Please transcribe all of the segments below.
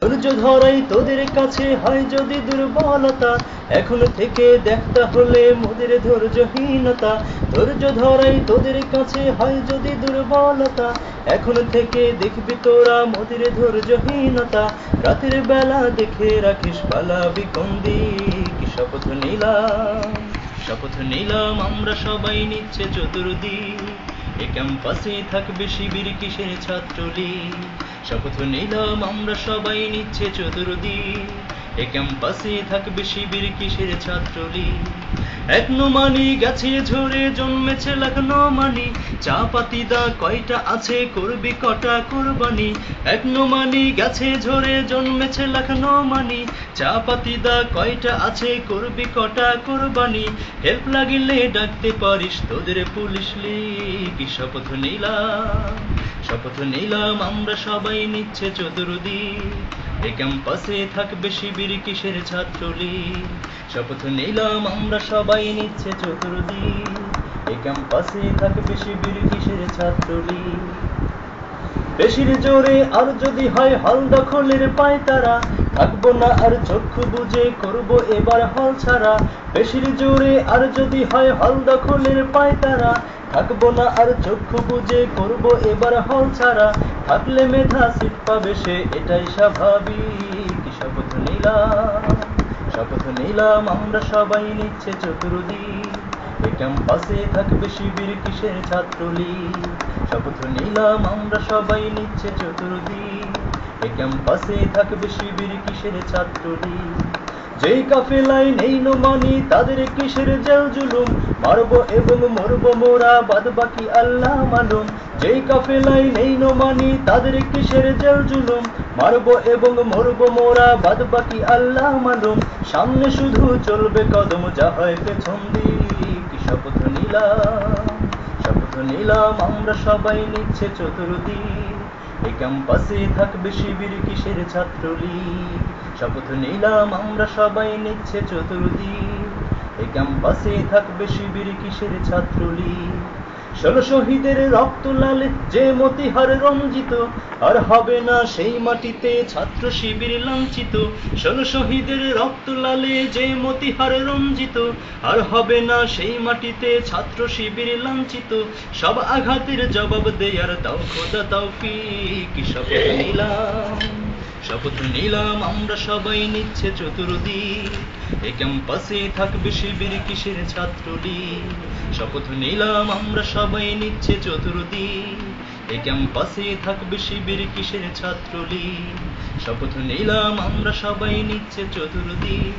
ধৈর্য ধরাই তোদের কাছে হয় যদি দুর্বলতা, এখন থেকে দেখতে হলে মোদের ধৈর্যহীনতা। ধৈর্য ধরাই তোদের কাছে হয় যদি দুর্বলতা, এখন থেকে দেখবি তোরা মোদের ধৈর্যহীনতা। রাতের বেলা দেখে রাখিস পালা বিকন্দি, কি শপথ নিলাম, শপথ নিলাম আমরা সবাই নিচ্ছে চতুর্দিক, এ ক্যাম্পাসে থাকবে শিবির কিসের ছাত্রলীগ। শপথ নিলাম আমরা সবাই নিচ্ছে চতুর্দিক, এ ক্যাম্পাসে থাকবে শিবির কিসের ছাত্রলীগ। এক নোমানি গেছে ঝরে জন্মেছে লাখ নোমানি, চা পাতি দা কয়টা আছে করবি কটা কোরবানি। এক নোমানি গেছে ঝরে জন্মেছে লাখ নোমানি, চা পাতি দা কয়টা আছে করবি কটা কোরবানি। হেল্প লাগিলে ডাকতে পারিস তোদের পুলিশ লীগ, শপথ নিলাম, শপথ নিলাম আমরা সবাই নিচ্ছে চতুর্দিক, এ ক্যাম্পাসে থাকবে শিবির কিসের ছাত্রলীগ। শপথ নিলাম আমরা সবাই নিচ্ছে চতুর্দিক, এ ক্যাম্পাসে থাকবে শিবির কিসের ছাত্রলীগ। বেশির জোরে আর যদি হয় হল দখলের পায়তারা, থাকবো না আর চক্ষু বুঝে করবো এবার হল ছাড়া। বেশির জোরে আর যদি হয় হল দখলের পায়তারা, থাকবো না আর চক্ষু বুঝে করবো এবার হল ছাড়া। থাকলে মেধা সিট পাবে সে এটাই স্বাভাবিক, শপথ নিলাম, শপথ নিলাম আমরা সবাই নিচ্ছে চতুর্দিক, এ ক্যাম্পাসে থাকবে শিবির কিসের ছাত্রলীগ। শপথ নিলাম আমরা সবাই নিচ্ছে চতুর্দিক, এ ক্যাম্পাসে থাকবে শিবির কিসের ছাত্রলীগ। যেই কাফেলায় নেই নোমানি তাদের কিসের জেল জুলুম, মারবো এবং মরবো মোরা বাদ বাকি আল্লাহ মালুম। যেই কাফেলায় নেই নোমানি তাদের কিসের জেল জুলুম, মারবো এবং মরবো মোরা বাদ বাকি আল্লাহ মালুম। সামনে শুধু চলবে কদম যা হয় পেছন দিক, শপথ নিলাম, শপথ নিলাম আমরা সবাই নিচ্ছে চতুর্দিক, এ ক্যাম্পাসে থাকবে শিবির কিসের ছাত্রলীগ। শপথ নিলাম আমরা সবাই নিচ্ছে চতুর্দিক, এ ক্যাম্পাসে থাকবে শিবির কিসের ছাত্রলীগ। 16 শহীদের রক্ত লালে যে মতিহার রঞ্জিত, আর হবে না সেই মাটিতে ছাত্র শিবির লাঞ্ছিত। 16 শহীদের রক্ত লালে যে মতিহার রঞ্জিত, আর হবে না সেই মাটিতে ছাত্র শিবির লাঞ্ছিত। সব আঘাতের জবাব দেয়ার দাও খোদা তৌফিক, শপথ নিলাম, শপথ নিলাম আমরা সবাই নিচ্ছে চতুর্দিক, এ ক্যাম্পাসে থাকবে শিবির কিসের ছাত্রলীগ। শপথ নিলাম আমরা সবাই নিচ্ছে চতুর্দিক, এ ক্যাম্পাসে থাকবে শিবির কিসের ছাত্রলীগ। শপথ নিলাম আমরা সবাই নিচ্ছে চতুর্দিক,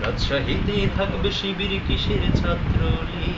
রাজশাহীতে থাকবে শিবির কিসের ছাত্রলীগ।